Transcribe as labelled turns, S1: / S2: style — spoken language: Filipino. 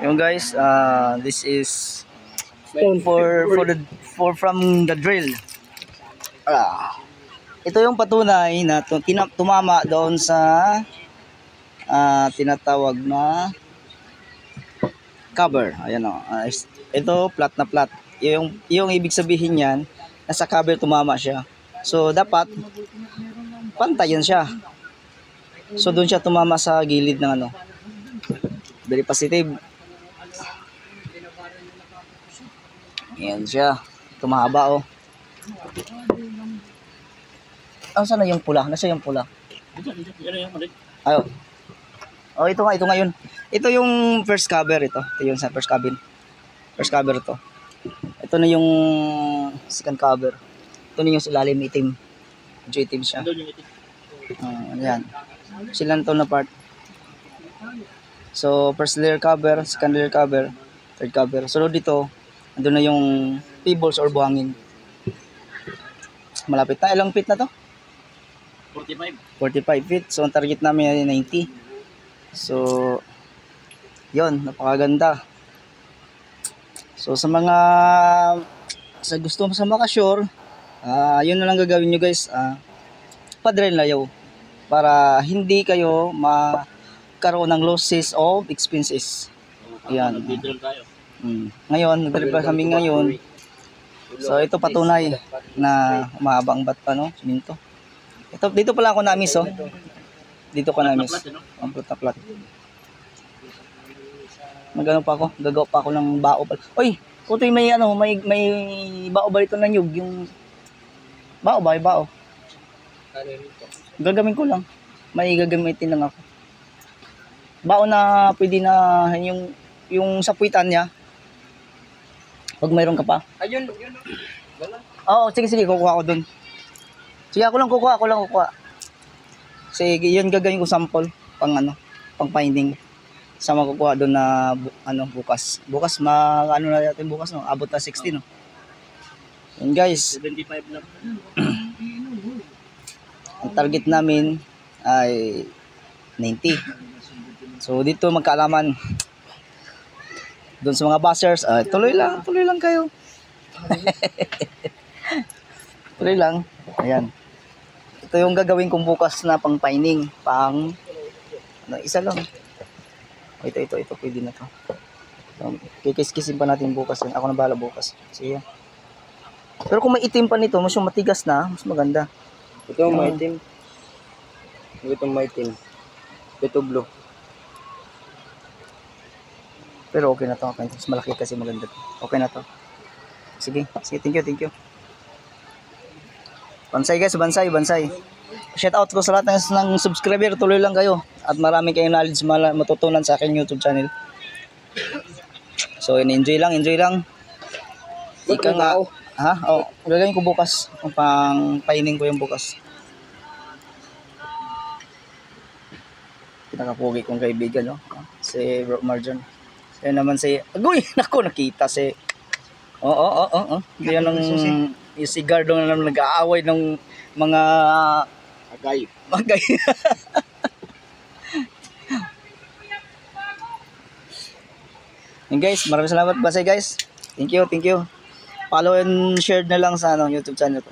S1: Yung guys, this is for from the drill. Ito yung patunay na tumama doon sa tinatawag na cover. Ayan o. Ito flat na flat. Yung ibig sabihin niyan, nasa cover tumama siya. So dapat pantayan siya. So doon siya tumama sa gilid ng ano. Very positive. Ayan siya. Tumahaba oh. Saan na yung pula? Nasa yung pula? Ayo. Oh, ito nga yun. Ito yung first cover ito. Ito yung sa first cabin. First cover to. Ito na yung second cover. Ito na yung ilalim itim. Medyo itim siya. Ayan. Silang to na part. So, first layer cover, second layer cover, third cover. So, dito, andun na yung pebbles or buhangin. Malapit na. Ilang feet na to? 45 feet. So, ang target namin ay 90. So, yon, napakaganda. So, sa mga gusto sa makasure, yun na lang gagawin nyo guys. Padrel layaw para hindi kayo magkaroon ng losses of expenses. Ayan. Ngayon, nagdrill pa kami ngayon. So, ito patunay na mahabang bat pa, no? Siminto. Dito pala ako na-miss, oh. Dito ko na-miss. Ang plat. Magano pa ako? Gagawa pa ako ng bao pa. Oy, kutoy may bao ba ito na nyug? Yung bao. Gagawin ko lang. May gagamitin lang ako. Bao na pwede na yung sa puwitan niya. Pag mayroon ka pa.
S2: Ayun.
S1: Oo, sige, kukuha ko dun. Sige, ako lang kukuha. Sige, yun gagawin ko sample pang finding. Sa makukuha doon na bukas. Bukas na natin bukas, no? Abot na 60, no? Yun guys.
S2: 75 lang.
S1: Ang target namin ay 90. So dito magkaalaman. Doon sa mga bashers, tuloy lang kayo. Tuloy lang. Ayan. Ito yung gagawin kong bukas na pang pining, isa lang. Ito pwede na to. So, kikis-kisin pa natin bukas yan. Ako na bahala bukas. Sige. Pero kung may itim pa nito, mas yung matigas na, mas maganda.
S2: Ito yung maitim. Ito maitim. Ito blue.
S1: Pero okay na to. Mas malaki kasi maganda to. Okay na to. Sige, thank you. Bansay guys, bansay. Shout out ko sa lahat ng subscriber. Tuloy lang kayo. At marami kayong knowledge matutunan sa aking YouTube channel. So, enjoy lang. Ika nga. Gagawin ko bukas. Pang paining ko yung bukas. Pinakapugi kong kaibigan, no? Si Bro Marjon. Kaya naman si... Agoy! Naku, nakita si... Oo. Yan ang... Yung si Gardo na naman nag-aaway ng mga... Magay. And guys, maraming salamat Bansay guys. Thank you. Follow and share na lang sa YouTube channel ko.